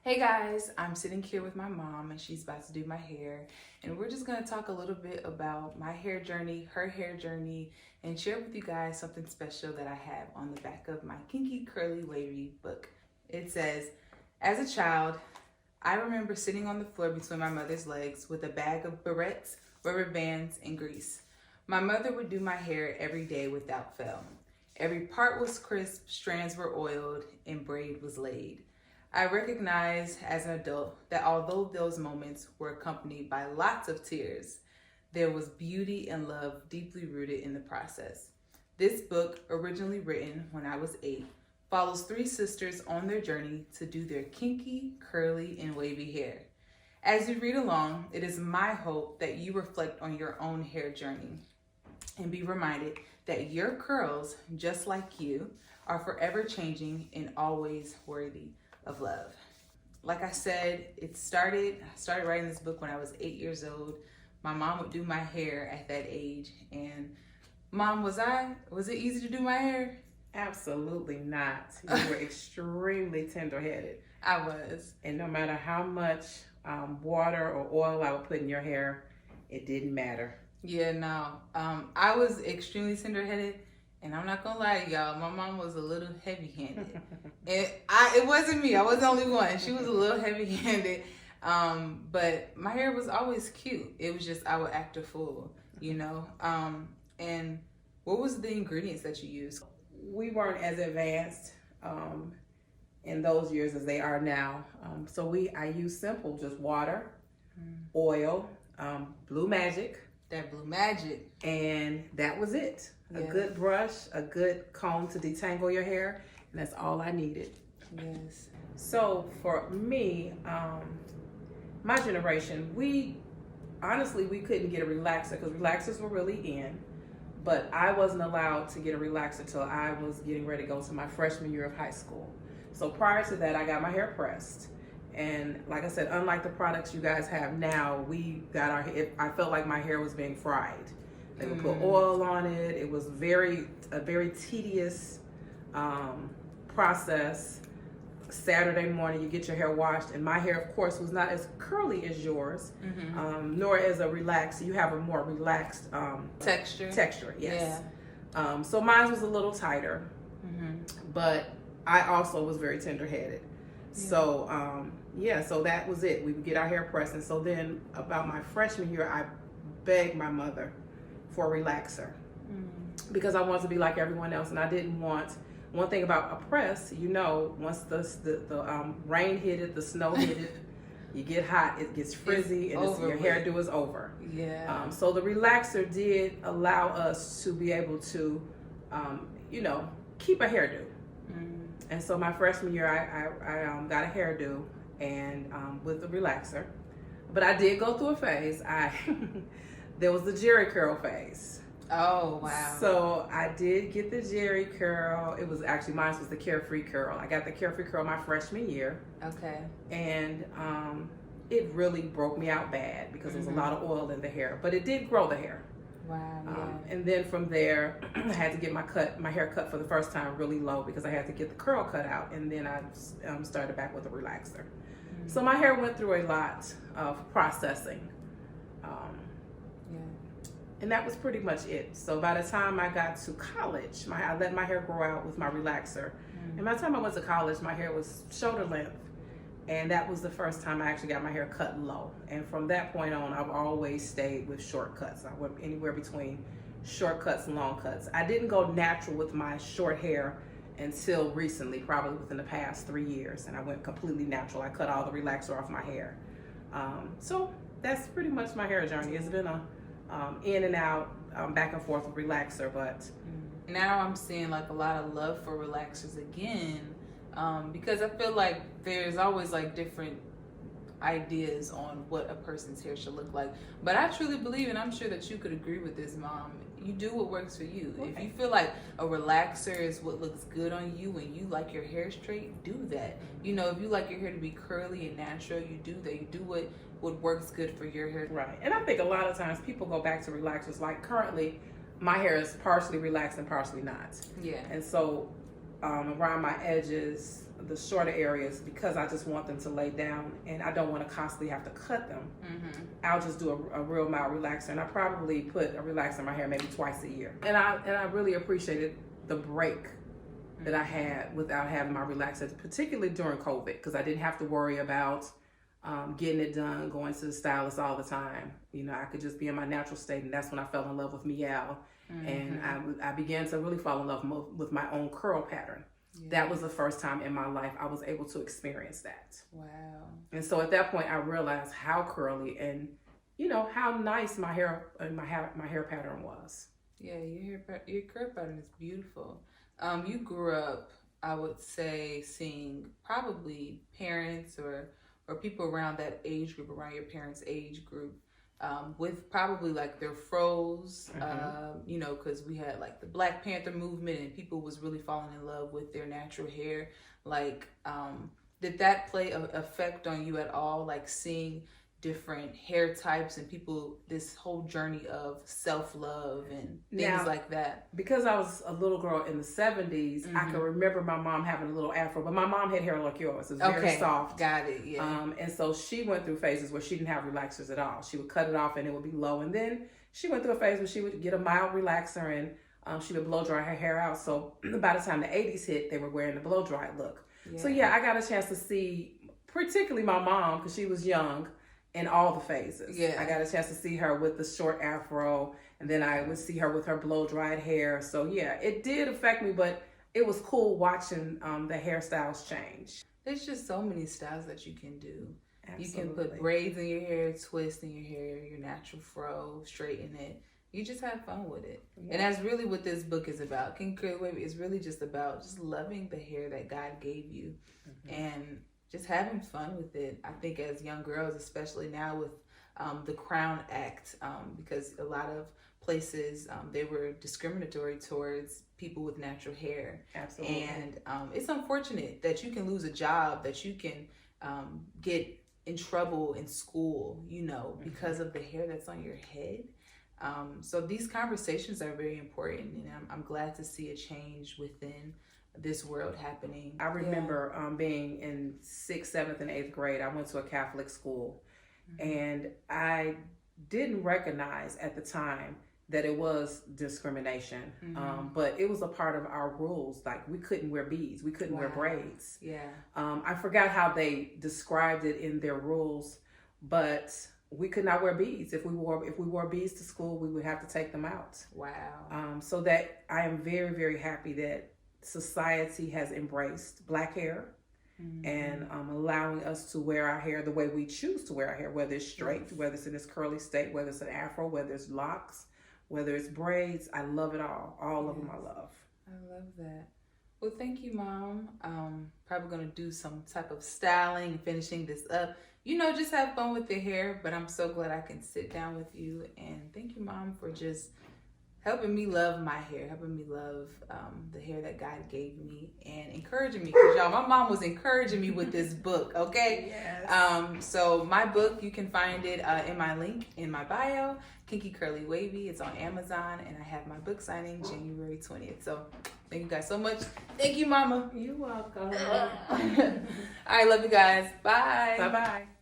Hey guys, I'm sitting here with my mom and she's about to do my hair, and we're just going to talk a little bit about my hair journey, her hair journey, and share with you guys something special that I have on the back of my Kinky Curly Wavy book. It says, as a child, I remember sitting on the floor between my mother's legs with a bag of barrettes, rubber bands, and grease. My mother would do my hair every day without fail. Every part was crisp, strands were oiled, and braid was laid. I recognize as an adult that although those moments were accompanied by lots of tears, there was beauty and love deeply rooted in the process. This book, originally written when I was 8, follows 3 sisters on their journey to do their kinky, curly, and wavy hair. As you read along, it is my hope that you reflect on your own hair journey and be reminded that your curls, just like you, are forever changing and always worthy of love. Like I said, I started writing this book when I was 8 years old. My mom would do my hair at that age. And Mom, was it easy to do my hair? Absolutely not. You were extremely tender-headed. I was. And no matter how much water or oil I would put in your hair, it didn't matter. Yeah, no. I was extremely tender-headed. And I'm not gonna lie to y'all, my mom was a little heavy-handed. And it wasn't me, I was the only one. She was a little heavy-handed. But my hair was always cute. It was just I would act a fool, you know? And what was the ingredients that you used? We weren't as advanced in those years as they are now. I used simple, just water, oil, Blue Magic. That Blue Magic. And that was it. Yeah. A good brush, a good comb to detangle your hair, and that's all I needed. Yes. So for me, my generation, we couldn't get a relaxer because relaxers were really in, but I wasn't allowed to get a relaxer till I was getting ready to go to my freshman year of high school. So prior to that, I got my hair pressed. And like I said, unlike the products you guys have now, I felt like my hair was being fried. They would put oil on it. It was a very tedious process. Saturday morning, you get your hair washed, and my hair, of course, was not as curly as yours, nor as a relaxed. You have a more relaxed texture. Texture, yes. Yeah. So mine was a little tighter, but I also was very tender-headed. Yeah. So that was it. We would get our hair pressed, and so then about my freshman year, I begged my mother for a relaxer because I wanted to be like everyone else, and I didn't want. One thing about a press, once the rain hit it, the snow hit it, you get hot, it gets frizzy, and your hairdo is over. Yeah. So the relaxer did allow us to be able to, keep a hairdo. And so my freshman year, I got a hairdo and with the relaxer. But I did go through a phase. There was the Jerry curl phase. Oh, wow. So I did get the Jerry curl. It was actually, mine was the Carefree curl. I got the Carefree curl my freshman year. Okay. And it really broke me out bad because there was a lot of oil in the hair. But it did grow the hair. Wow. Yeah. And then from there, I had to get my hair cut for the first time really low because I had to get the curl cut out, and then I started back with a relaxer. So my hair went through a lot of processing, and that was pretty much it. So by the time I got to college, I let my hair grow out with my relaxer, and by the time I went to college, my hair was shoulder length. And that was the first time I actually got my hair cut low. And from that point on, I've always stayed with short cuts. I went anywhere between short cuts and long cuts. I didn't go natural with my short hair until recently, probably within the past 3 years. And I went completely natural. I cut all the relaxer off my hair. So that's pretty much my hair journey. It's been a in and out, back and forth with relaxer, but. Now I'm seeing like a lot of love for relaxers again. Because I feel like there's always like different ideas on what a person's hair should look like. But I truly believe, and I'm sure that you could agree with this, Mom, you do what works for you. Okay. If you feel like a relaxer is what looks good on you and you like your hair straight, do that. If you like your hair to be curly and natural, you do that. You do what works good for your hair. Right. And I think a lot of times people go back to relaxers. Like currently, my hair is partially relaxed and partially not. Yeah. And so around my edges, the shorter areas, because I just want them to lay down and I don't want to constantly have to cut them. I'll just do a real mild relaxer, and I probably put a relaxer in my hair maybe twice a year. And I really appreciated the break that I had without having my relaxer, particularly during COVID, because I didn't have to worry about getting it done, going to the stylist all the time. You know, I could just be in my natural state, and that's when I fell in love with Meow. And I began to really fall in love with my own curl pattern. Yes. That was the first time in my life I was able to experience that. Wow. And so at that point I realized how curly and, you know, how nice my hair pattern was. Yeah, your curl pattern is beautiful. You grew up, I would say, seeing probably parents or people around that age group, around your parents' age group, with probably like their froze, you know, because we had like the Black Panther movement and people was really falling in love with their natural hair. Like, did that play an effect on you at all? Like seeing different hair types and people, this whole journey of self-love and things like that? Because I was a little girl in the 70s, I can remember my mom having a little afro, but my mom had hair like yours. It was very soft. Got it, yeah. And so she went through phases where she didn't have relaxers at all. She would cut it off and it would be low. And then she went through a phase where she would get a mild relaxer and she would blow dry her hair out. So by the time the 80s hit, they were wearing the blow dry look. Yeah. So yeah, I got a chance to see, particularly my mom, because she was young, in all the phases. Yeah. I got a chance to see her with the short afro, and then I would see her with her blow-dried hair. So yeah, it did affect me, but it was cool watching the hairstyles change. There's just so many styles that you can do. Absolutely. You can put braids in your hair, twist in your hair, your natural fro, straighten it. You just have fun with it. Yeah. And that's really what this book is about. Kinky, Wavy is really just about just loving the hair that God gave you. And just having fun with it. I think as young girls, especially now with the Crown Act, because a lot of places, they were discriminatory towards people with natural hair. Absolutely. And it's unfortunate that you can lose a job, that you can get in trouble in school, you know, because of the hair that's on your head. So these conversations are very important, and I'm glad to see a change within this world happening. I remember being in 6th, 7th, and 8th grade. I went to a Catholic school, and I didn't recognize at the time that it was discrimination, but it was a part of our rules. Like, we couldn't wear beads, we couldn't wear braids. Yeah. I forgot how they described it in their rules, but we could not wear beads. If we wore beads to school, we would have to take them out. Wow. So that I am very, very happy that society has embraced Black hair and allowing us to wear our hair the way we choose to wear our hair, whether it's straight, whether it's in this curly state, whether it's an afro, whether it's locks, whether it's braids. I love it all. All of them I love. I love that. Well, thank you, Mom. Probably going to do some type of styling, finishing this up. You know, just have fun with the hair, but I'm so glad I can sit down with you. And thank you, Mom, for just helping me love my hair, helping me love the hair that God gave me, and encouraging me. Because y'all, my mom was encouraging me with this book, okay? Yes. So my book, you can find it in my link in my bio, Kinky Curly Wavy. It's on Amazon, and I have my book signing January 20th. So thank you guys so much. Thank you, Mama. You're welcome. All right, love you guys. Bye. Bye-bye.